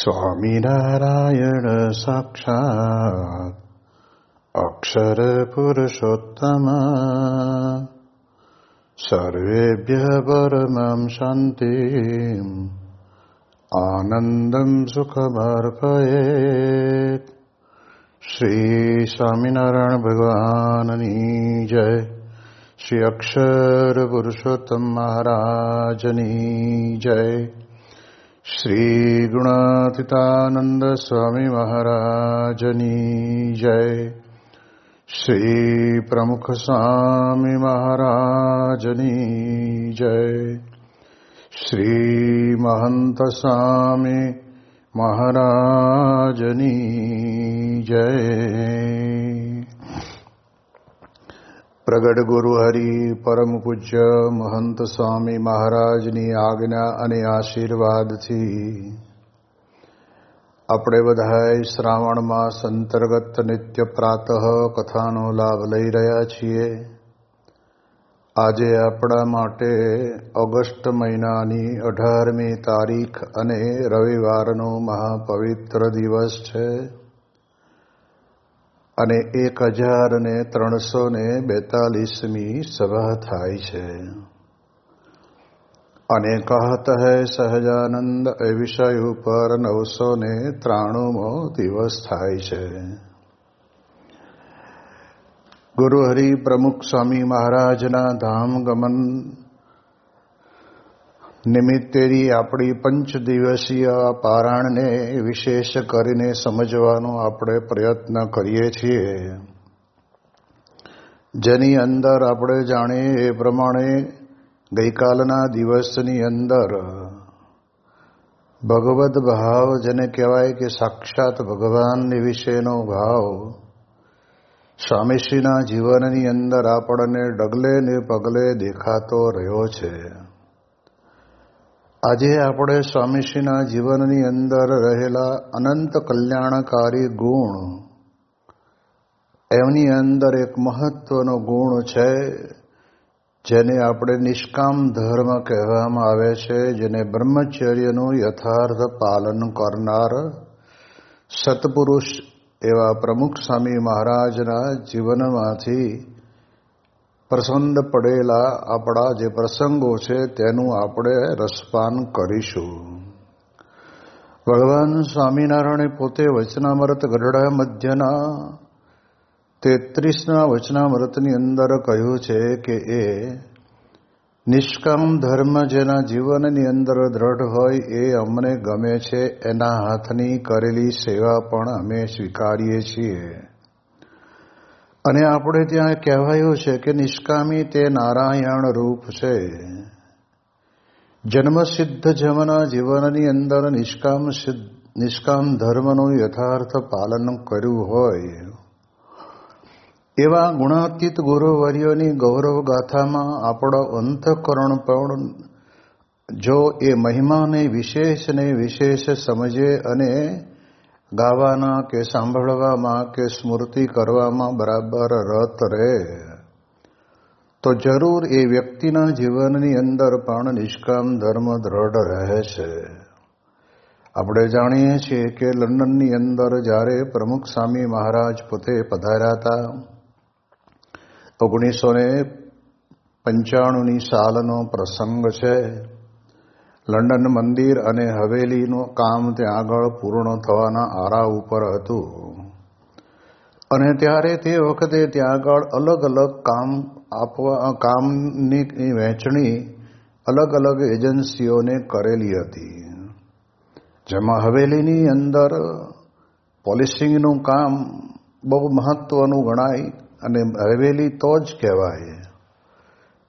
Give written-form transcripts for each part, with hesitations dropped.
સ્વામિનારાયણ સાક્ષાત અક્ષર પુરુષોત્તમ સર્વેભ્યઃ પરમં શાંતિં આનંદં સુખમર્પયેત. શ્રી સ્વામિનારાયણ ભગવાનની જય. શ્રી અક્ષર પુરુષોત્તમ મહારાજની જય. શ્રી ગુણાતીતાનંદ સ્વામી મહારાજની જય. શ્રી પ્રમુખ સ્વામી મહારાજની જય. શ્રી મહંત સ્વામી મહારાજની જય. પ્રગટ ગુરુ હરિ પરમ પૂજ્ય મહંત સ્વામી મહારાજની આજ્ઞા અને આશીર્વાદથી આપણે બધાએ શ્રાવણ માસ અંતર્ગત નિત્ય પ્રાતઃ કથાનો લાભ લઈ રહ્યા છીએ. આજે આપણા માટે ઓગસ્ટ મહિનાની 18મી તારીખ અને રવિવારનો મહાપવિત્ર દિવસ છે અને 1342મી સભા થાય છે. અને કહત હૈ સહજાનંદ એ વિષય ઉપર 993મો દિવસ થાય છે. ગુરુ હરિ પ્રમુખ સ્વામી મહારાજના ધામ ગમન નિમિત્તેની આપણી 5 દિવસીય પારાયણને વિશેષ કરીને સમજવાનો આપણે પ્રયત્ન કરીએ છીએ. જેની અંદર આપણે જાણીએ એ પ્રમાણે ગઈકાલના દિવસની અંદર ભગવદ ભાવ, જેને કહેવાય કે સાક્ષાત ભગવાનની વિશેનો ભાવ સ્વામીશ્રીના જીવનની અંદર આપણને ડગલે ને પગલે દેખાતો રહ્યો છે. આજે આપણે સ્વામીશ્રીના જીવનની અંદર રહેલા અનંત કલ્યાણકારી ગુણ, એમની અંદર એક મહત્વનો ગુણ છે જેને આપણે નિષ્કામ ધર્મ કહેવામાં આવે છે, જેને બ્રહ્મચર્યનું યથાર્થ પાલન કરનાર સત્પુરુષ એવા પ્રમુખ સ્વામી મહારાજના જીવનમાંથી પ્રસન્ન પડેલા આપણા જે પ્રસંગો છે તેનું આપણે રસપાન કરીશું. ભગવાન સ્વામિનારાયણે પોતે વચનામૃત ગઢડા મધ્યના 33ના વચનામૃતની અંદર કહ્યું છે કે એ નિષ્કામ ધર્મ જેના જીવનની અંદર દ્રઢ હોય એ અમને ગમે છે. એના હાથની કરેલી સેવા પણ અમે સ્વીકારીએ છીએ. અને આપણે ત્યાં કહેવાયું છે કે નિષ્કામી તે નારાયણ રૂપ છે. જન્મસિદ્ધ જમના જીવનની અંદર નિષ્કામ ધર્મનું યથાર્થ પાલન કર્યું હોય એવા ગુણાતીત ગુરુવર્યોની ગૌરવ ગાથામાં આપણો અંતઃકરણ પણ જો એ મહિમાને વિશેષ સમજે અને ગાવાના કે સાંભળવામાં કે સ્મૃતિ કરવામાં બરાબર રત રહે તો જરૂર એ વ્યક્તિના જીવનની અંદર પણ નિષ્કામ ધર્મ દ્રઢ રહે છે. આપણે જાણીએ છીએ કે લંડનની અંદર જ્યારે પ્રમુખ સ્વામી મહારાજ પોતે પધાર્યા હતા, 1995ની સાલનો પ્રસંગ છે. લંડન મંદિર અને હવેલીનું કામ ત્યાં આગળ પૂર્ણ થવાના આરા ઉપર હતું અને ત્યારે તે વખતે ત્યાં આગળ અલગ અલગ કામની વહેંચણી અલગ અલગ એજન્સીઓને કરેલી હતી. જેમાં હવેલીની અંદર પોલિશિંગનું કામ બહુ મહત્વનું ગણાય અને હવેલી તો જ કહેવાય.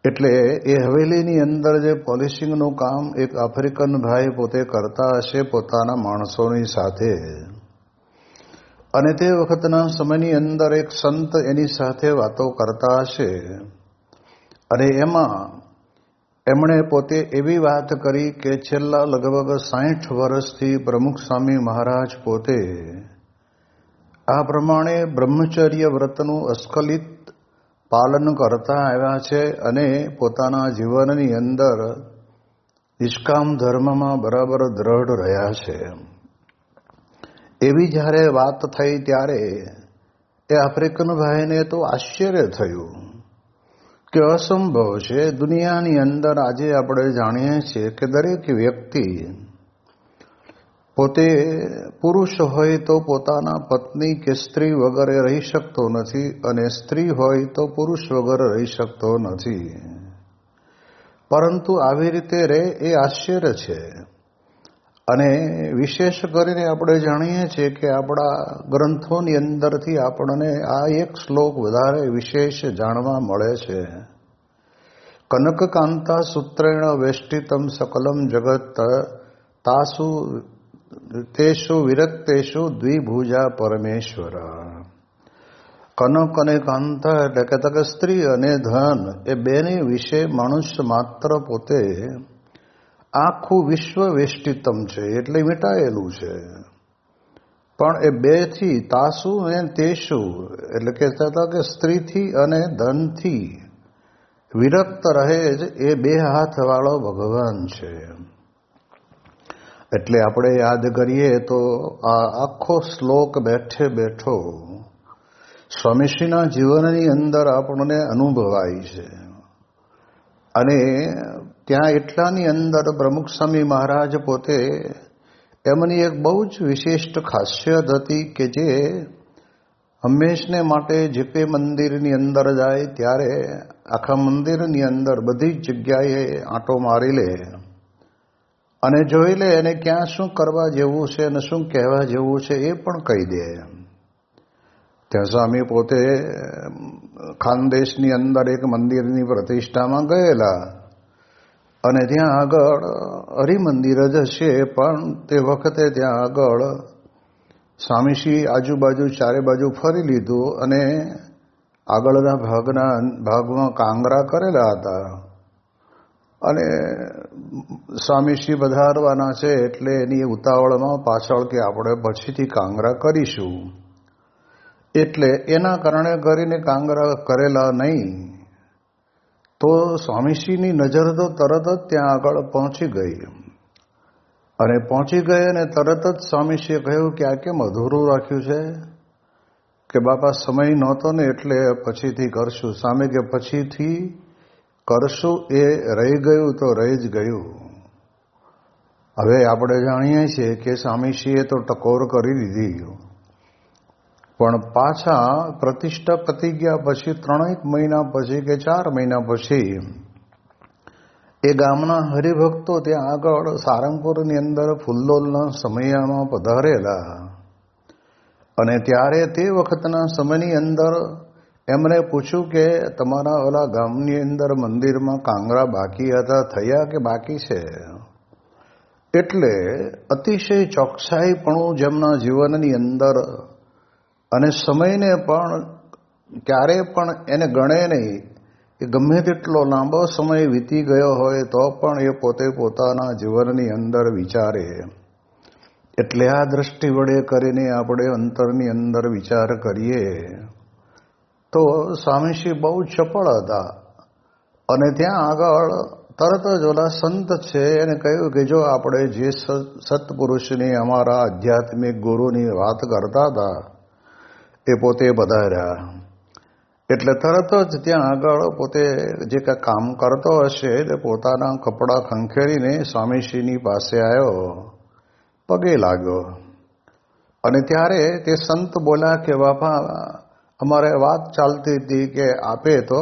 એટલે એ હવેલીની અંદર જે પોલિશિંગનું કામ એક આફ્રિકન ભાઈ પોતે કરતા હશે પોતાના માણસોની સાથે, અને તે વખતના સમયની અંદર એક સંત એની સાથે વાતો કરતા હશે અને એમાં એમણે પોતે એવી વાત કરી કે છેલ્લા લગભગ 60 વર્ષથી પ્રમુખ સ્વામી મહારાજ પોતે આ પ્રમાણે બ્રહ્મચર્ય વ્રતનું અસ્ખલિત પાલન કરતા આવ્યા છે અને પોતાના જીવનની અંદર નિષ્કામ ધર્મમાં બરાબર દ્રઢ રહ્યા છે. એવી જ્યારે વાત થઈ ત્યારે એ આફ્રિકન ભાઈને તો આશ્ચર્ય થયું કે અસંભવ છે. દુનિયાની અંદર આજે આપણે જાણીએ છીએ કે દરેક વ્યક્તિ પોતે પુરુષ હોય તો પોતાના પત્ની કે સ્ત્રી વગર રહી શકતો નથી, અને સ્ત્રી હોય તો પુરુષ વગર રહી શકતો નથી. પરંતુ આવી રીતે રહે એ આશ્ચર્ય છે. અને વિશેષ કરીને આપણે જાણીએ છીએ કે આપણા ગ્રંથોની અંદરથી આપણને આ એક શ્લોક વધારે વિશેષ જાણવા મળે છે. કનકકાંતા સૂત્રેણ વેષ્ટિતમ સકલમ જગત તાસુ તેષુ વિરક્તેષુ દ્વિભુજા પરમેશ્વર. કનક અને કાંતા એટલે કે સ્ત્રી અને ધન એ બેની વિશે મનુષ્ય માત્ર પોતે આખું વિશ્વ વેષ્ટિતમ છે એટલે મીટાયેલું છે. પણ એ બેથી તાસુ અને તેષુ એટલે કે સ્ત્રીથી અને ધનથી વિરક્ત રહે જ એ બે હાથવાળો ભગવાન છે. એટલે આપણે યાદ કરીએ તો આ આખો શ્લોક બેઠે બેઠો સ્વામીશ્રીના જીવનની અંદર આપણને અનુભવાય છે. અને ત્યાં એટલાની અંદર પ્રમુખ સ્વામી મહારાજ પોતે એમની એક બહુ જ વિશિષ્ટ ખાસિયત હતી કે જે હંમેશને માટે જે તે મંદિરની અંદર જાય ત્યારે આખા મંદિરની અંદર બધી જ જગ્યાએ આંટો મારી લે અને જોઈ લે અને ક્યાં શું કરવા જેવું છે અને શું કહેવા જેવું છે એ પણ કહી દે. ત્યાં સ્વામી પોતે ખાનદેશની અંદર એક મંદિરની પ્રતિષ્ઠામાં ગયેલા અને ત્યાં આગળ હરિમંદિર જ છે, પણ તે વખતે ત્યાં આગળ સ્વામીશ્રી આજુબાજુ ચારે બાજુ ફરી લીધું અને આગળના ભાગમાં કાંગરા કરેલા હતા. અને સ્વામીશ્રી પધારવાના છે એટલે એની ઉતાવળમાં પાછળ કે આપણે પછીથી કાંગરા કરીશું એટલે એના કારણે કરીને કાંગરા કરેલા નહીં. તો સ્વામીશ્રીની નજર તો તરત જ ત્યાં આગળ પહોંચી ગઈ અને પહોંચી ગઈ અને તરત જ સ્વામીશ્રીએ કહ્યું કે આ કેમ અધૂરું રાખ્યું છે? કે બાપા સમય નહોતો ને એટલે પછીથી કરશું. સ્વામી કે પછીથી કરશું એ રહી ગયું તો રહી જ ગયું. હવે આપણે જાણીએ છીએ કે સ્વામીશ્રીએ તો ટકોર કરી દીધી, પણ પાછા પ્રતિષ્ઠા પતી ગયા પછી 3 મહિના પછી કે 4 મહિના પછી એ ગામના હરિભક્તો ત્યાં આગળ સારંગપુરની અંદર ફુલ્લોલના સમયમાં પધારેલા અને ત્યારે તે વખતના સમયની અંદર એમણે પૂછ્યું કે તમારા ઓલા ગામની અંદર મંદિરમાં કાંગરા બાકી હતા, થયા કે બાકી છે? એટલે અતિશય ચોકસાઈપણું જેમના જીવનની અંદર અને સમયને પણ ક્યારે પણ એને ગણે નહીં કે ગમે તેટલો લાંબો સમય વીતી ગયો હોય તો પણ એ પોતે પોતાના જીવનની અંદર વિચારે. એટલે આ દ્રષ્ટિ વડે કરીને આપણે અંતરની અંદર વિચાર કરીએ તો સ્વામીશ્રી બહુ ચપળ હતા અને ત્યાં આગળ તરત જ ઓલા સંત છે એને કહ્યું કે જો આપણે જે સત્પુરુષની અમારા આધ્યાત્મિક ગુરુની વાત કરતા હતા એ પોતે પધાર્યા. એટલે તરત જ ત્યાં આગળ પોતે જે કાંઈ કામ કરતો હશે તે પોતાના કપડાં ખંખેરીને સ્વામીશ્રીની પાસે આવ્યો, પગે લાગ્યો અને ત્યારે તે સંત બોલ્યા કે બાપા અમારે વાત ચાલતી હતી કે આપે તો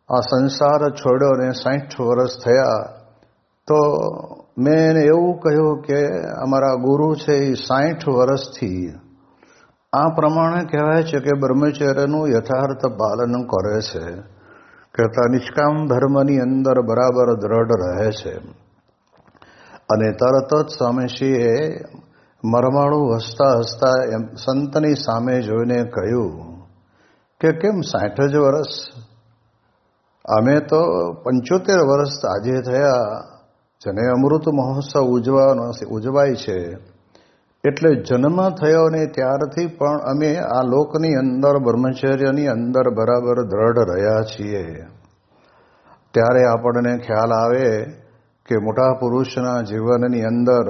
આ સંસાર છોડ્યો ને 60 વર્ષ થયા, તો મેં એને એવું કહ્યું કે અમારા ગુરુ છે એ 60 વર્ષથી આ પ્રમાણે કહેવાય છે કે બ્રહ્મચર્યનું યથાર્થ પાલન કરે છે, કે નિષ્કામ ધર્મની અંદર બરાબર દ્રઢ રહે છે. અને તરત જ સ્વામીશ્રીએ મરમાળું હસતા હસતા એમ સંતની સામે જોઈને કહ્યું કે કેમ 60 જ વર્ષ? અમે તો 75 વર્ષ આજે થયા જેને અમૃત મહોત્સવ ઉજવાય છે. એટલે જન્મ થયો ને ત્યારથી પણ અમે આ લોકની અંદર બ્રહ્મચર્યની અંદર બરાબર દ્રઢ રહ્યા છીએ. ત્યારે આપણને ખ્યાલ આવે કે મોટા પુરુષના જીવનની અંદર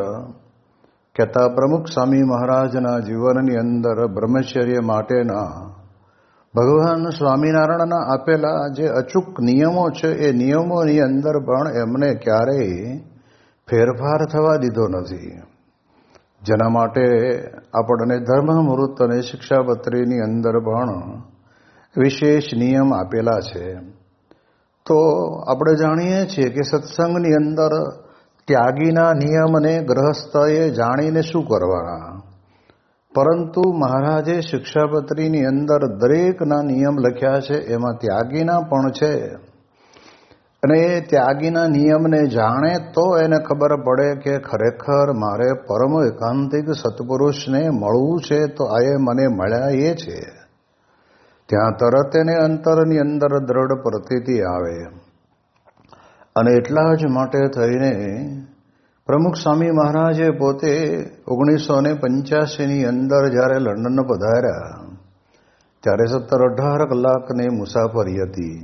કહેતા પ્રમુખ સ્વામી મહારાજના જીવનની અંદર બ્રહ્મચર્ય માટેના ભગવાન સ્વામિનારાયણના આપેલા જે અચૂક નિયમો છે એ નિયમોની અંદર પણ એમને ક્યારેય ફેરફાર થવા દીધો નથી. જેના માટે આપણને ધર્મામૃત અને શિક્ષાપત્રીની અંદર પણ વિશેષ નિયમ આપેલા છે. તો આપણે જાણીએ છીએ કે સત્સંગની અંદર ત્યાગીના નિયમને ગ્રહસ્થએ જાણીને શું કરવાના, પરંતુ મહારાજે શિક્ષાપત્રીની અંદર દરેકના નિયમ લખ્યા છે, એમાં ત્યાગીના પણ છે. અને એ ત્યાગીના નિયમને જાણે તો એને ખબર પડે કે ખરેખર મારે પરમ એકાંતિક સત્પુરુષને મળવું છે, તો આ એ મને મળ્યા એ છે. ત્યાં તરત એને અંતરની અંદર દ્રઢ પ્રતીતિ આવે. અને એટલા જ માટે થઈને પ્રમુખ સ્વામી મહારાજે પોતે 1985ની અંદર જ્યારે લંડન પધાર્યા ત્યારે 17-18 કલાકની મુસાફરી હતી.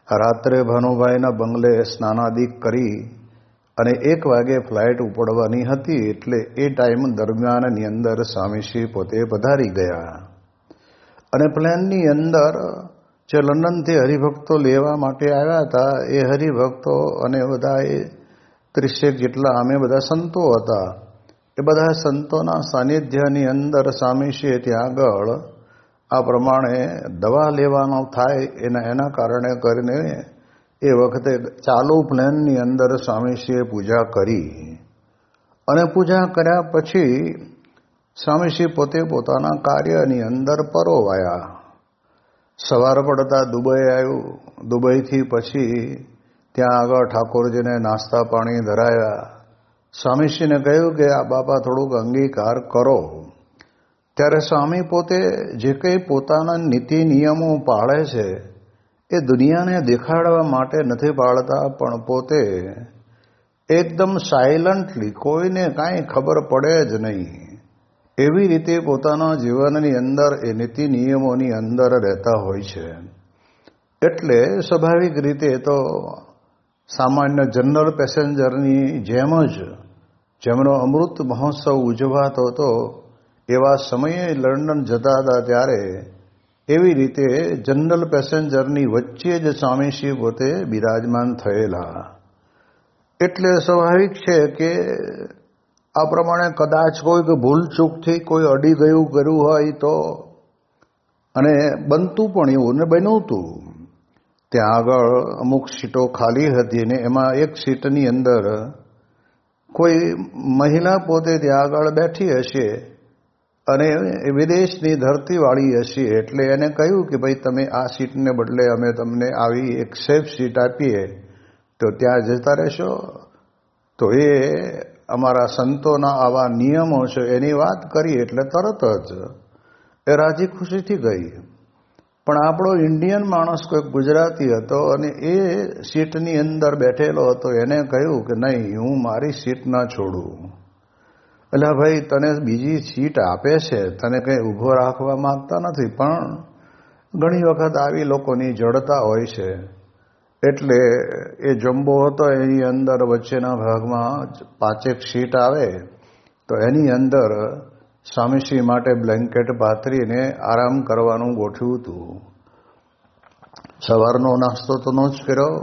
રાત્રે ભાનુભાઈના બંગલે સ્નાનાદિક કરી અને 1 વાગે ફ્લાઇટ ઉપડવાની હતી. એટલે એ ટાઈમ દરમિયાનની અંદર સ્વામીશ્રી પોતે પધારી ગયા. અને પ્લેનની અંદર જે લંડનથી હરિભક્તો લેવા માટે આવ્યા હતા એ હરિભક્તો અને બધા 30 જેટલા અમે બધા સંતો હતા. એ બધા સંતોના સાનિધ્યની અંદર સ્વામીશ્રીએ ત્યાં આગળ આ પ્રમાણે દવા લેવાનો થાય એના કારણે કરીને એ વખતે ચાલુ પ્લેનની અંદર સ્વામીશ્રીએ પૂજા કરી. અને પૂજા કર્યા પછી સ્વામીશ્રી પોતે પોતાના કાર્યની અંદર પરોવાયા. સવાર પડતા દુબઈ આવ્યું. દુબઈથી પછી ત્યાં આગળ ઠાકોરજીને નાસ્તા પાણી ધરાયા. સ્વામીશ્રીને કહ્યું કે આ બાપા થોડુંક અંગીકાર કરો. ત્યારે સ્વામી પોતે જે કંઈ પોતાના નીતિ નિયમો પાળે છે એ દુનિયાને દેખાડવા માટે નથી પાળતા, પણ પોતે એકદમ સાયલન્ટલી કોઈને કાંઈ ખબર પડે જ નહીં એવી રીતે પોતાના જીવનની અંદર એ નીતિ નિયમોની અંદર રહેતા હોય છે. એટલે સ્વાભાવિક રીતે તો સામાન્ય જનરલ પેસેન્જરની જેમ જ જેમનો અમૃત મહોત્સવ ઉજવાતો હતો એવા સમયે લંડન જતા હતા ત્યારે એવી રીતે જનરલ પેસેન્જરની વચ્ચે જ સ્વામીશ્રી પોતે બિરાજમાન થયેલા. એટલે સ્વાભાવિક છે કે આ પ્રમાણે કદાચ કોઈક ભૂલચૂકથી કોઈ અડી ગયું કર્યું હોય તો, અને બનતું પણ એવું ને બન્યું હતું. ત્યાં આગળ અમુક સીટો ખાલી હતી ને એમાં એક સીટની અંદર કોઈ મહિલા પોતે ત્યાં આગળ બેઠી હશે અને વિદેશની ધરતીવાળી હશે. એટલે એને કહ્યું કે ભાઈ તમે આ સીટને બદલે અમે તમને આવી એક સેફ સીટ આપીએ તો ત્યાં જતા રહેશો. તો એ અમારા સંતોના આવા નિયમો છે એની વાત કરી એટલે તરત જ એ રાજી ખુશીથી ગઈ. પણ આપણો ઇન્ડિયન માણસ કોઈ ગુજરાતી હતો અને એ સીટની અંદર બેઠેલો હતો. એને કહ્યું કે નહીં, હું મારી સીટ ના છોડું. એટલે ભાઈ તને બીજી સીટ આપે છે, તને કંઈ ઊભો રાખવા માંગતા નથી. પણ ઘણી વખત આવી લોકોની જડતા હોય છે. એટલે એ જમ્બો હતો એની અંદર વચ્ચેના ભાગમાં 5 સીટ આવે તો એની અંદર સ્વામીશ્રી માટે બ્લેન્કેટ પાથરીને આરામ કરવાનું ગોઠવ્યું હતું. સવારનો નાસ્તો તો ન જ કર્યો,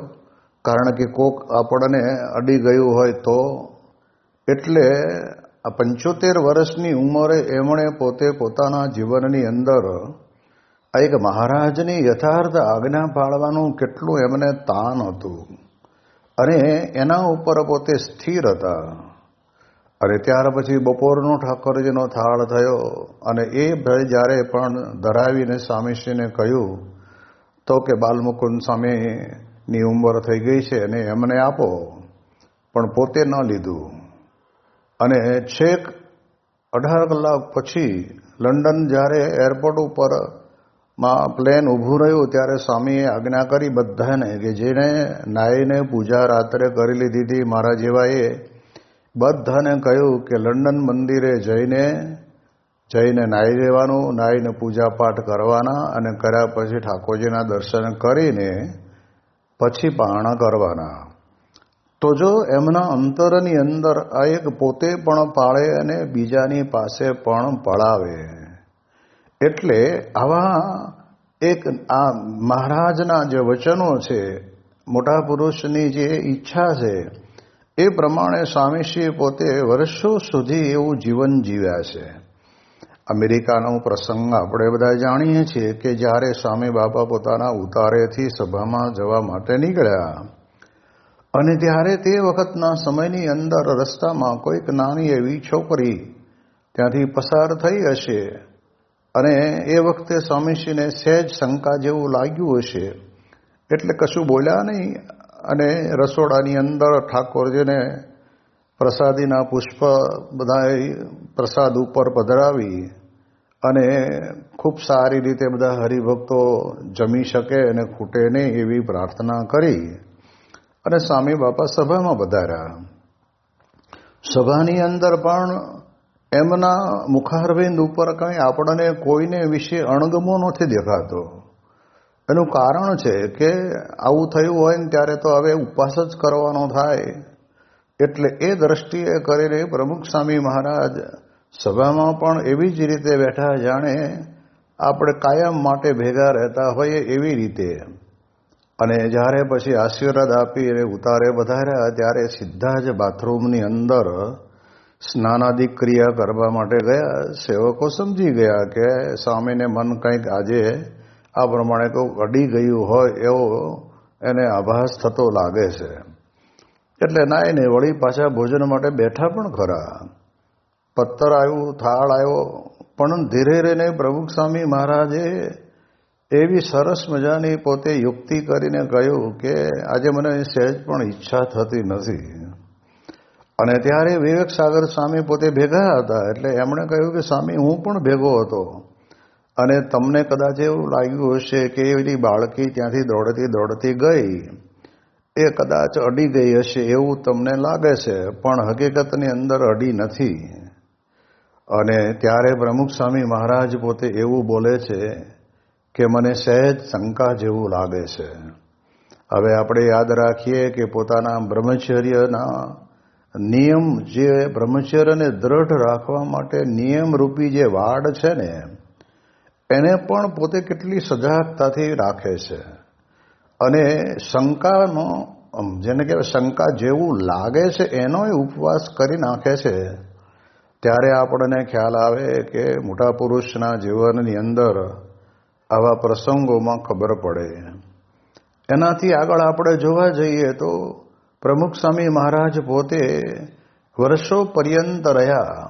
કારણ કે કોક આપણને અડી ગયું હોય તો. એટલે આ 75 વર્ષની ઉંમરે એમણે પોતે પોતાના જીવનની અંદર આ એક મહારાજની યથાર્થ આજ્ઞા પાળવાનું કેટલું એમને તાન હતું અને એના ઉપર પોતે સ્થિર હતા. અને ત્યાર પછી બપોરનો ઠાકોરજીનો થાળ થયો અને એ જ્યારે પણ ધરાવીને સ્વામીશ્રીને કહ્યું તો કે બાલમુકુંદ સ્વામીની ઉંમર થઈ ગઈ છે અને એમને આપો, પણ પોતે ન લીધું. અને છેક 18 કલાક પછી લંડન જ્યારે એરપોર્ટ ઉપર પ્લેન ઊભું રહ્યું ત્યારે સ્વામીએ આજ્ઞા કરી બધાને કે જેને નાહીને પૂજા રાત્રે કરી લીધી હતી મારા જેવાએ બધાને કહ્યું કે લંડન મંદિરે જઈને નાહી લેવાનું, નાહીને પૂજા પાઠ કરવાના અને કર્યા પછી ઠાકોરજીના દર્શન કરીને પછી પારણા કરવાના. તો જો એમના અંતરની અંદર આ એક પોતે પણ પાળે અને બીજાની પાસે પણ પળાવે, એટલે આવા એક આ મહારાજના જે વચનો છે, મોટા પુરુષની જે ઈચ્છા છે, એ પ્રમાણે સ્વામીશ્રી પોતે વર્ષો સુધી એવું જીવન જીવ્યા છે. અમેરિકાનો પ્રસંગ આપણે બધા જાણીએ છીએ કે જ્યારે સ્વામી બાપા પોતાના ઉતારેથી સભામાં જવા માટે નીકળ્યા અને ત્યારે તે વખતના સમયની અંદર રસ્તામાં કોઈક નાની એવી છોકરી ત્યાંથી પસાર થઈ હશે અને એ વખતે સ્વામીશ્રીને સહેજ શંકા જેવું લાગ્યું હશે, એટલે કશું બોલ્યા નહીં અને રસોડાની અંદર ઠાકોરજીને પ્રસાદીના પુષ્પ બધા પ્રસાદ ઉપર પધરાવી અને ખૂબ સારી રીતે બધા હરિભક્તો જમી શકે અને ખૂટે નહીં એવી પ્રાર્થના કરી અને સ્વામી બાપા સભામાં પધાર્યા. સભાની અંદર પણ એમના મુખારવિંદ ઉપર કંઈ આપણને કોઈને વિશે અણગમો નથી દેખાતો. એનું કારણ છે કે આવું થયું હોય ને ત્યારે તો હવે ઉપવાસ જ કરવાનો થાય, એટલે એ દ્રષ્ટિએ કરીને પ્રમુખ સ્વામી મહારાજ સભામાં પણ એવી જ રીતે બેઠા જાણે આપણે કાયમ માટે ભેગા રહેતા હોઈએ એવી રીતે. અને જ્યારે પછી આશીર્વાદ આપી અને ઉતારે વધાર્યા ત્યારે સીધા જ બાથરૂમની અંદર સ્નાનાદિક ક્રિયા કરવા માટે ગયા. સેવકો સમજી ગયા કે સ્વામીને મન કંઈક આજે આ પ્રમાણે કોઈ અડી ગયું હોય એવો એને આભાસ થતો લાગે છે, એટલે નાઈને વળી પાછા ભોજન માટે બેઠા પણ ખરા. પત્તર આવ્યું, થાળ આવ્યો, પણ ધીરે રહીને પ્રમુખ સ્વામી મહારાજે એવી સરસ મજાની પોતે યુક્તિ કરીને કહ્યું કે આજે મને સહેજ પણ ઈચ્છા થતી નથી. અને ત્યારે વિવેક સાગર સ્વામી પોતે ભેગા હતા, એટલે એમણે કહ્યું કે સ્વામી હું પણ ભેગો હતો અને તમને કદાચ એવું લાગ્યું હશે કે એવી બાળકી ત્યાંથી દોડતી દોડતી ગઈ, એ કદાચ અડી ગઈ હશે એવું તમને લાગે છે, પણ હકીકતની અંદર અડી નથી. અને ત્યારે પ્રમુખ સ્વામી મહારાજ પોતે એવું બોલે છે કે મને સહેજ શંકા જેવું લાગે છે. હવે આપણે યાદ રાખીએ કે પોતાના બ્રહ્મચર્યના નિયમ, જે બ્રહ્મચર્યને દ્રઢ રાખવા માટે નિયમરૂપી જે વાડ છે ને, એને પણ પોતે કેટલી સજાગતાથી રાખે છે. અને શંકાનો, જેને કહેવાય શંકા જેવું લાગે છે, એનોય ઉપવાસ કરી નાખે છે. ત્યારે આપણને ખ્યાલ આવે કે મોટા પુરુષના જીવનની અંદર આવા પ્રસંગોમાં ખબર પડે. એનાથી આગળ આપણે જોવા જઈએ તો પ્રમુખ સ્વામી મહારાજ પોતે વર્ષો પર્યંત રહ્યા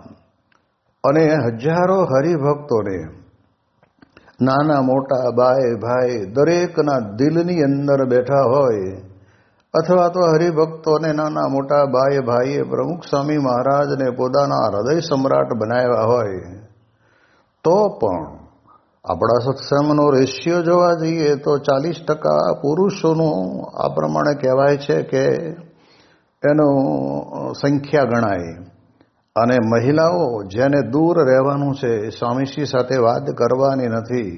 અને હજારો હરિભક્તોને, નાના મોટા બાય ભાઈ દરેકના દિલની અંદર બેઠા હોય, અથવા તો હરિભક્તોને નાના મોટા બાય ભાઈએ પ્રમુખ સ્વામી મહારાજને પોતાના હૃદય સમ્રાટ બનાવ્યા હોય, તો પણ આપણા સત્સંગનો રેશિયો જોવા જઈએ તો 40% પુરુષોનું આ પ્રમાણે કહેવાય છે કે એનું સંખ્યા ગણાય, અને મહિલાઓ જેને દૂર રહેવાનું છે, સ્વામીશ્રી સાથે વાત કરવાની નથી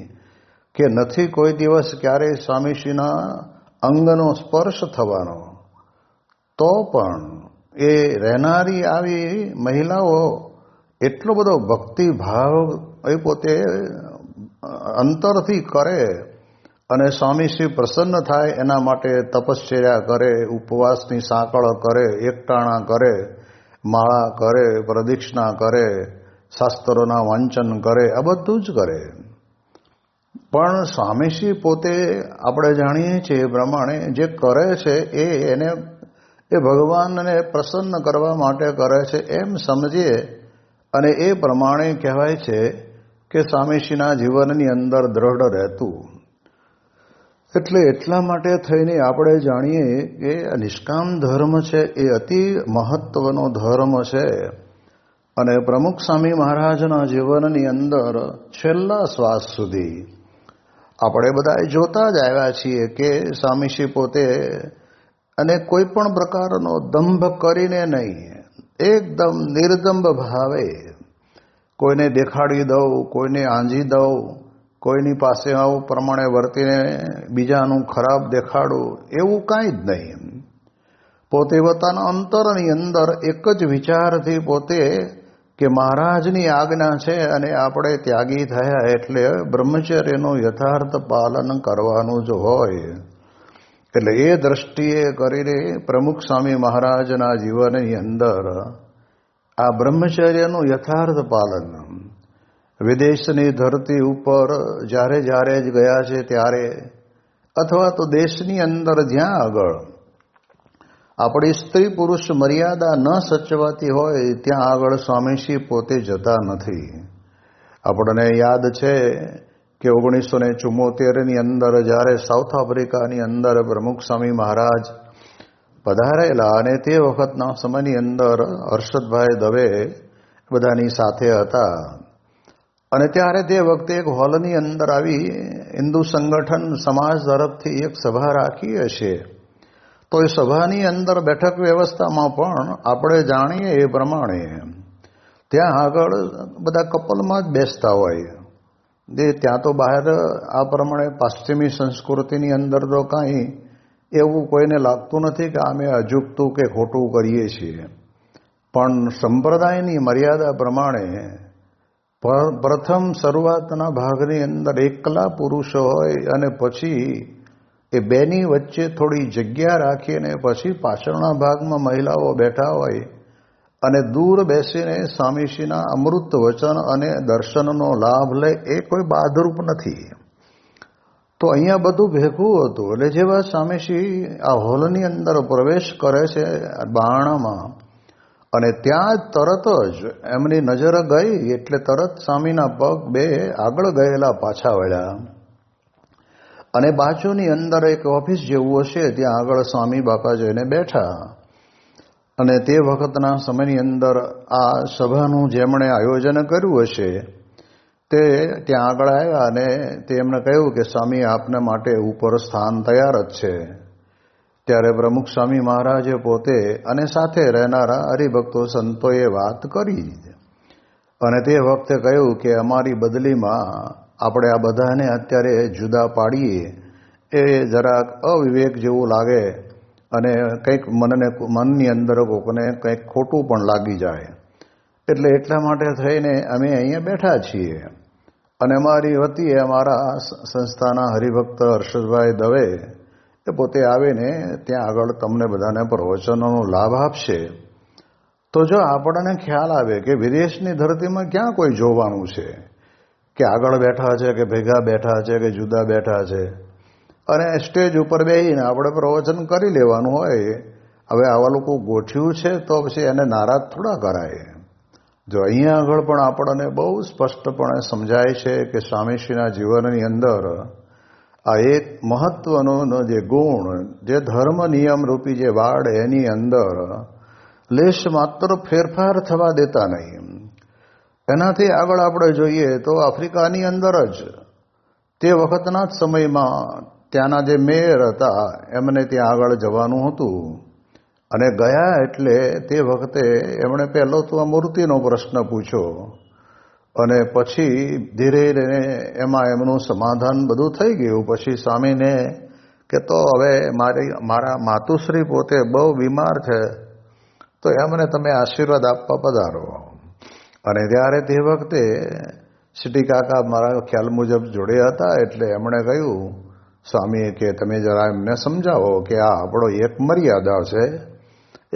કે નથી કોઈ દિવસ ક્યારેય સ્વામીશ્રીના અંગનો સ્પર્શ થવાનો, તો પણ એ રહેનારી આવી મહિલાઓ એટલો બધો ભક્તિભાવ એ પોતે અંતરથી કરે અને સ્વામીશ્રી પ્રસન્ન થાય એના માટે તપશ્ચર્યા કરે, ઉપવાસની સાંકળ કરે, એકટાણા કરે, માળા કરે, પ્રદક્ષિણા કરે, શાસ્ત્રોના વાંચન કરે, આ બધું જ કરે. પણ સ્વામીશ્રી પોતે આપણે જાણીએ છીએ એ પ્રમાણે જે કરે છે એ ભગવાનને પ્રસન્ન કરવા માટે કરે છે એમ સમજીએ, અને એ પ્રમાણે કહેવાય છે કે સ્વામીશ્રીના જીવનની અંદર દ્રઢ રહેતું. એટલે એટલા માટે થઈને આપણે જાણીએ કે નિષ્કામ ધર્મ છે એ અતિ મહત્વનો ધર્મ છે. અને પ્રમુખ સ્વામી મહારાજના જીવનની અંદર છેલ્લા શ્વાસ સુધી આપણે બધા જોતા જ આવ્યા છીએ કે સ્વામીશ્રી પોતે અને કોઈ પણ પ્રકારનો દંભ કરીને નહીં, એકદમ નિર્દંભ ભાવે કોઈને દેખાડી દઉં, કોઈને આંજી દઉં, કોઈની પાસે આવું પ્રમાણે વર્તીને બીજાનું ખરાબ દેખાડું, એવું કાંઈ જ નહીં. પોતે પોતાના અંતરની અંદર એક જ વિચારથી પોતે કે મહારાજની આજ્ઞા છે અને આપણે ત્યાગી થયા એટલે બ્રહ્મચર્યનું યથાર્થ પાલન કરવાનું જ હોય, એટલે એ દ્રષ્ટિએ કરીને પ્રમુખ સ્વામી મહારાજના જીવનની અંદર આ બ્રહ્મચર્યનું યથાર્થ પાલન વિદેશની ધરતી ઉપર જ્યારે જ્યારે જ ગયા છે ત્યારે, અથવા તો દેશની અંદર જ્યાં આગળ આપણી સ્ત્રી પુરુષ મર્યાદા ન સચવાતી હોય ત્યાં આગળ સ્વામીશ્રી પોતે જતા નથી. આપણને યાદ છે કે 1974ની અંદર જ્યારે સાઉથ આફ્રિકાની અંદર પ્રમુખ સ્વામી મહારાજ પધારેલા અને તે વખતના સમયની અંદર હર્ષદભાઈ દવે બધાની સાથે હતા અને ત્યારે તે વખતે એક હોલની અંદર આવી હિન્દુ સંગઠન સમાજ તરફથી એક સભા રાખી હશે. તો એ સભાની અંદર બેઠક વ્યવસ્થામાં પણ આપણે જાણીએ એ પ્રમાણે ત્યાં આગળ બધા કપલમાં જ બેસતા હોય. ત્યાં તો બહાર આ પ્રમાણે પાશ્ચિમી સંસ્કૃતિની અંદર તો કાંઈ એવું કોઈને લાગતું નથી કે અમે અજુગતું કે ખોટું કરીએ છીએ, પણ સંપ્રદાયની મર્યાદા પ્રમાણે પ્રથમ શરૂઆતના ભાગની અંદર એકલા પુરુષો હોય અને પછી એ બેની વચ્ચે થોડી જગ્યા રાખીને પછી પાછળના ભાગમાં મહિલાઓ બેઠા હોય અને દૂર બેસીને સ્વામીશ્રીના અમૃત વચન અને દર્શનનો લાભ લે, એ કોઈ બાધરૂપ નથી. તો અહીંયા બધું ભેગું હતું. એટલે જેવા સ્વામીશ્રી આ હોલની અંદર પ્રવેશ કરે છે બારણામાં અને ત્યાં જ તરત જ એમની નજર ગઈ એટલે તરત સ્વામીના પગ બે આગળ ગયેલા પાછા વળ્યા અને બાજુની અંદર એક ઓફિસ જેવું હશે ત્યાં આગળ સ્વામી બાપા જઈને બેઠા. અને તે વખતના સમયની અંદર આ સભાનું જેમણે આયોજન કર્યું હશે તે ત્યાં આગળ આવ્યા અને તે એમને કહ્યું કે સ્વામી આપના માટે ઉપર સ્થાન તૈયાર જ છે. ત્યારે પ્રમુખ સ્વામી મહારાજે પોતે અને સાથે રહેનારા હરિભક્તો સંતોએ વાત કરી અને તે વખતે કહ્યું કે અમારી બદલીમાં આપણે આ બધાને અત્યારે જુદા પાડીએ એ જરાક અવિવેક જેવું લાગે અને કંઈક મનની અંદર કોકને કંઈક ખોટું પણ લાગી જાય, એટલે એટલા માટે થઈને અમે અહીંયા બેઠા છીએ. અને અમારી વતીએ અમારા સંસ્થાના હરિભક્ત હર્ષદભાઈ દવે એ પોતે આવીને ત્યાં આગળ તમને બધાને પ્રવચનોનો લાભ આપશે. તો જો આપણને ખ્યાલ આવે કે વિદેશની ધરતીમાં ક્યાં કોઈ જોવાનું છે કે આગળ બેઠા છે કે ભેગા બેઠા છે કે જુદા બેઠા છે, અને સ્ટેજ ઉપર બેસીને આપણે પ્રવચન કરી લેવાનું હોય. હવે આવા લોકો ગોઠ્યું છે તો પછી એને નારાજ થોડા કરાય. જો અહીંયા આગળ પણ આપણને બહુ સ્પષ્ટપણે સમજાય છે કે સ્વામીશ્રીના જીવનની અંદર આ એક મહત્વનો જે ગુણ, જે ધર્મ નિયમ રૂપી જે વાડ એની અંદર લેશ માત્ર ફેરફાર થવા દેતા નહીં. એનાથી આગળ આપણે જોઈએ તો આફ્રિકાની અંદર જ તે વખતના જ સમયમાં ત્યાંના જે મેયર હતા એમને ત્યાં આગળ જવાનું હતું અને ગયા એટલે તે વખતે એમણે પહેલો તો આ મૂર્તિનો પ્રશ્ન પૂછ્યો અને પછી ધીરે ધીરે એમાં એમનું સમાધાન બધું થઈ ગયું. પછી સ્વામીને કે તો હવે મારા માતુશ્રી પોતે બહુ બીમાર છે તો એમને તમે આશીર્વાદ આપવા પધારો. અને ત્યારે તે વખતે સિટી કાકા મારા ખ્યાલ મુજબ જોડે હતા એટલે એમણે કહ્યું સ્વામીએ કે તમે જરા એમને સમજાવો કે આ આપણો એક મર્યાદા છે,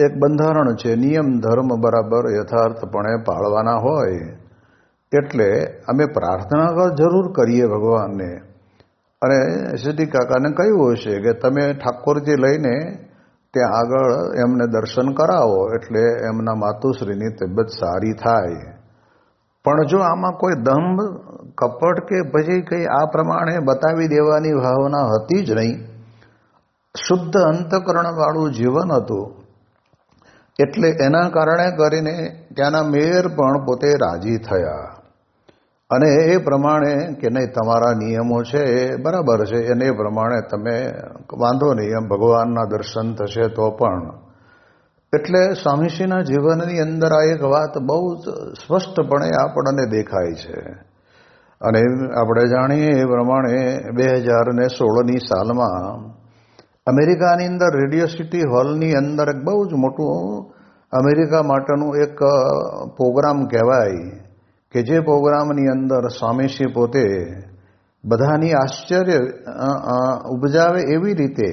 એક બંધારણ છે, નિયમ ધર્મ બરાબર યથાર્થપણે પાળવાના હોય એટલે અમે પ્રાર્થના જરૂર કરીએ ભગવાનને. અને સિટી કાકાને કહ્યું હશે કે તમે ઠાકોરજી લઈને ત્યાં આગળ એમને દર્શન કરાવો એટલે એમના માતુશ્રીની તબિયત સારી થાય. પણ જો આમાં કોઈ દંભ કપટ કે પછી કંઈ આ પ્રમાણે બતાવી દેવાની ભાવના હતી જ નહીં. શુદ્ધ અંતઃકરણવાળું જીવન હતું એટલે એના કારણે કરીને ત્યાંના મેયર પણ પોતે રાજી થયા અને એ પ્રમાણે કે નહીં તમારા નિયમો છે એ બરાબર છે એને એ પ્રમાણે તમે વાંધો નહીં, એમ ભગવાનના દર્શન થશે તો પણ. એટલે સ્વામીશ્રીના જીવનની અંદર આ એક વાત બહુ સ્પષ્ટપણે આપણને દેખાય છે. અને આપણે જાણીએ એ પ્રમાણે 2016ની સાલમાં અમેરિકાની અંદર રેડિયો સિટી હોલની અંદર એક બહુ જ મોટું અમેરિકા માટેનું એક પ્રોગ્રામ કહેવાય કે જે પ્રોગ્રામની અંદર સ્વામીશ્રી પોતે બધાની આશ્ચર્ય ઉપજાવે એવી રીતે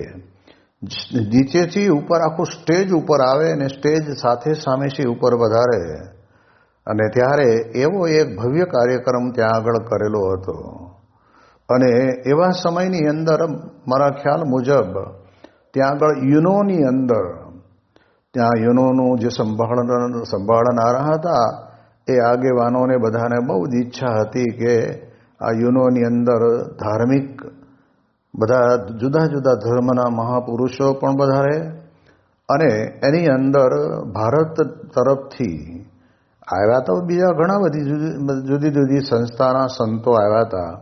નીચેથી ઉપર આખું સ્ટેજ ઉપર આવે અને સ્ટેજ સાથે સ્વામીશ્રી ઉપર વધારે અને ત્યારે એવો એક ભવ્ય કાર્યક્રમ ત્યાં આગળ કરેલો હતો. અને એવા સમયની અંદર મારા ખ્યાલ મુજબ ત્યાં આગળ યુનોની અંદર ત્યાં યુનોનું જે સંભાળનારા હતા એ આગેવાનોને બધાને બહુ જ ઈચ્છા હતી કે આ યુનોની અંદર ધાર્મિક બધા જુદા જુદા ધર્મના મહાપુરુષો પણ વધારે અને એની અંદર ભારત તરફથી આવ્યા તો બીજા ઘણા બધી જુદી જુદી સંસ્થાના સંતો આવ્યા હતા,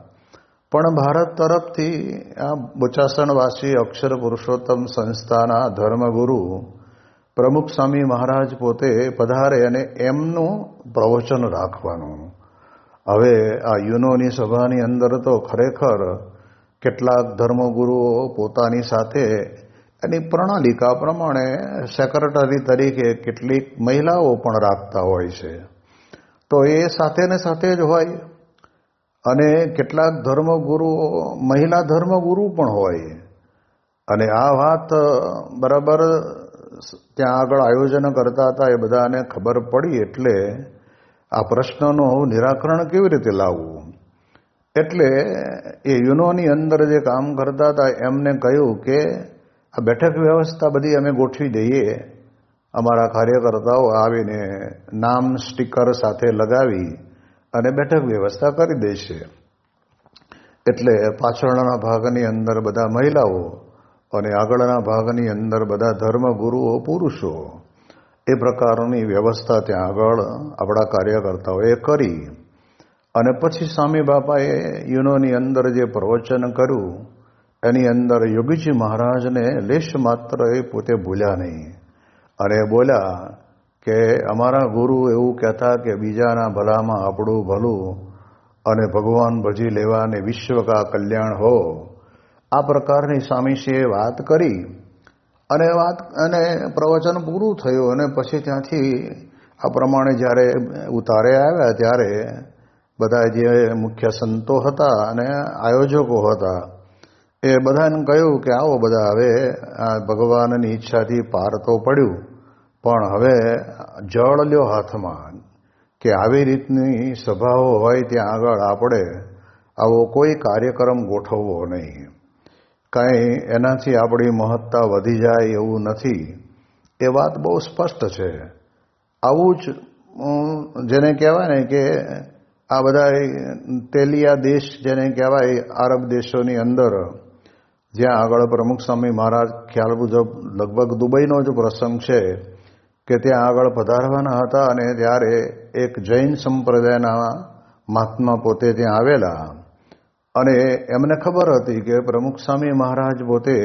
પણ ભારત તરફથી આ બોચાસણવાસી અક્ષર પુરુષોત્તમ સંસ્થાના ધર્મગુરુ પ્રમુખ સ્વામી મહારાજ પોતે પધારે અને એમનું પ્રવચન રાખવાનું. હવે આ યુનોની સભાની અંદર તો ખરેખર કેટલાક ધર્મગુરુઓ પોતાની સાથે એની પ્રણાલિકા પ્રમાણે સેક્રેટરી તરીકે કેટલીક મહિલાઓ પણ રાખતા હોય છે, તો એ સાથે ને સાથે જ હોય. અને કેટલાક ધર્મગુરુઓ મહિલા ધર્મગુરુ પણ હોય. અને આ વાત બરાબર ત્યાં આગળ આયોજન કરતા હતા એ બધાને ખબર પડી એટલે આ પ્રશ્નનું નિરાકરણ કેવી રીતે લાવવું, એટલે એ યુનોની અંદર જે કામ કરતા હતા એમને કહ્યું કે આ બેઠક વ્યવસ્થા બધી અમે ગોઠવી દઈએ, અમારા કાર્યકર્તાઓ આવીને નામ સ્ટીકર સાથે લગાવી અને બેઠક વ્યવસ્થા કરી દેશે. એટલે પાછળના ભાગની અંદર બધા મહિલાઓ અને આગળના ભાગની અંદર બધા ધર્મગુરુઓ પુરુષો એ પ્રકારની વ્યવસ્થા ત્યાં આગળ આપણા કાર્યકર્તાઓએ કરી. અને પછી સ્વામી બાપાએ યુનોની અંદર જે પ્રવચન કર્યું એની અંદર યોગીજી મહારાજને લેશ માત્ર એ પોતે ભૂલ્યા નહીં અને બોલ્યા કે અમારા ગુરુ એવું કહેતા કે બીજાના ભલામાં આપણું ભલું અને ભગવાન ભજી લેવા અને વિશ્વ કા કલ્યાણ હો. આ પ્રકારની સ્વામીશ્રીએ વાત કરી અને પ્રવચન પૂરું થયું. અને પછી ત્યાંથી આ પ્રમાણે જ્યારે ઉતારે આવ્યા ત્યારે બધા જે મુખ્ય સંતો હતા અને આયોજકો હતા એ બધાને કહ્યું કે આવો બધા હવે આ ભગવાનની ઈચ્છાથી પાર તો પડ્યું, પણ હવે જળ લ્યો હાથમાં કે આવી રીતની સભાઓ હોય ત્યાં આગળ આપણે આવો કોઈ કાર્યક્રમ ગોઠવવો નહીં. કાંઈ એનાથી આપણી મહત્તા વધી જાય એવું નથી. એ વાત બહુ સ્પષ્ટ છે. આવું જ જેને કહેવાય ને કે આ બધા તેલિયા દેશ જેને કહેવાય આરબ દેશોની અંદર જ્યાં આગળ પ્રમુખ સ્વામી મહારાજ ખ્યાલ મુજબ લગભગ દુબઈનો જ પ્રસંગ છે કે ત્યાં આગળ પધારવાના હતા અને ત્યારે એક જૈન સંપ્રદાયના મહાત્મા પોતે ત્યાં આવેલા અને એમને ખબર હતી કે પ્રમુખ સ્વામી મહારાજ પોતે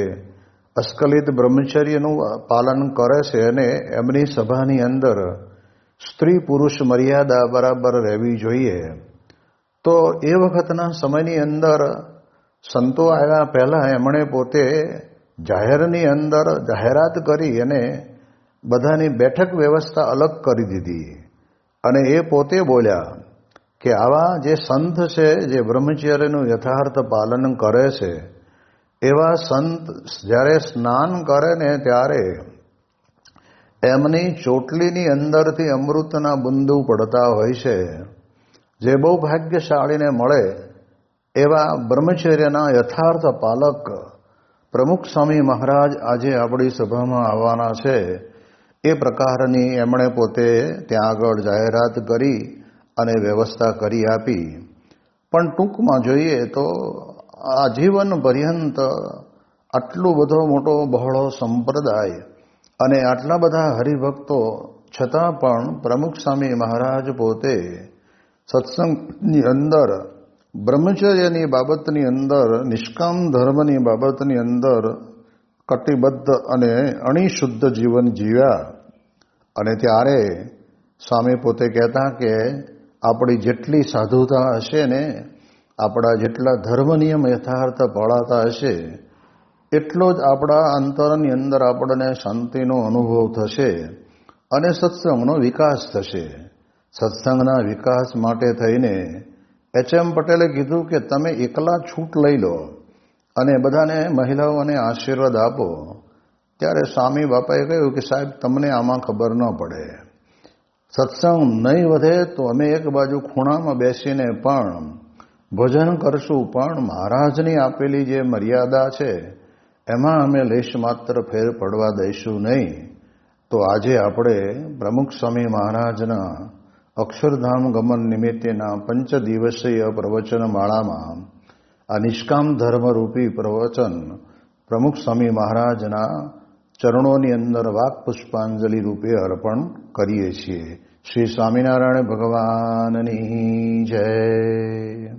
અસ્ખલિત બ્રહ્મચર્યનું પાલન કરે છે અને એમની સભાની અંદર સ્ત્રી પુરુષ મર્યાદા બરાબર રહેવી જોઈએ. તો એ વખતના સમયની અંદર સંતો આવ્યા પહેલાં એમણે પોતે જાહેરની અંદર જાહેરાત કરી અને બધાની બેઠક વ્યવસ્થા અલગ કરી દીધી. અને એ પોતે બોલ્યા કે આવા જે સંત છે જે બ્રહ્મચર્યનું યથાર્થ પાલન કરે છે એવા સંત જ્યારે સ્નાન કરે ને ત્યારે એમની ચોટલીની અંદરથી અમૃતના બુંદુ પડતા હોય છે. જે બહુ ભાગ્યશાળીને મળે એવા બ્રહ્મચર્યના યથાર્થ પાલક પ્રમુખ સ્વામી મહારાજ આજે આપણી સભામાં આવવાના છે. એ પ્રકારની એમણે પોતે ત્યાં આગળ જાહેરાત કરી અને વ્યવસ્થા કરી આપી. પણ ટૂંકમાં જોઈએ તો આજીવન પર્યંત આટલો બધો મોટો બહોળો સંપ્રદાય અને આટલા બધા હરિભક્તો છતાં પણ પ્રમુખ સ્વામી મહારાજ પોતે સત્સંગની અંદર બ્રહ્મચર્યની બાબતની અંદર નિષ્કામ ધર્મની બાબતની અંદર કટિબદ્ધ અને અણિશુદ્ધ જીવન જીવ્યા. અને ત્યારે સ્વામી પોતે કહેતા કે આપણી જેટલી સાધુતા હશે ને આપણા જેટલા ધર્મ નિયમ યથાર્થ પળાતા હશે એટલો જ આપણા અંતરની અંદર આપણને શાંતિનો અનુભવ થશે અને સત્સંગનો વિકાસ થશે. સત્સંગના વિકાસ માટે થઈને એચ.એમ. પટેલે કીધું કે તમે એકલા છૂટ લઈ લો અને બધાને મહિલાઓને આશીર્વાદ આપો. ત્યારે સ્વામી બાપાએ કહ્યું કે સાહેબ તમને આમાં ખબર ન પડે. સત્સંગ નહીં વધે તો અમે એક બાજુ ખૂણામાં બેસીને પણ ભોજન કરશું, પણ મહારાજની આપેલી જે મર્યાદા છે એમાં અમે લેશ માત્ર ફેર પડવા દઈશું નહીં. તો આજે આપણે પ્રમુખ સ્વામી મહારાજના અક્ષરધામ ગમન નિમિત્તેના 5 દિવસીય પ્રવચન માળામાં આ નિષ્કામ ધર્મરૂપી પ્રવચન પ્રમુખ સ્વામી મહારાજના ચરણોની અંદર વાક પુષ્પાંજલિ રૂપે અર્પણ કરીએ છીએ. શ્રી સ્વામિનારાયણ ભગવાનની જય.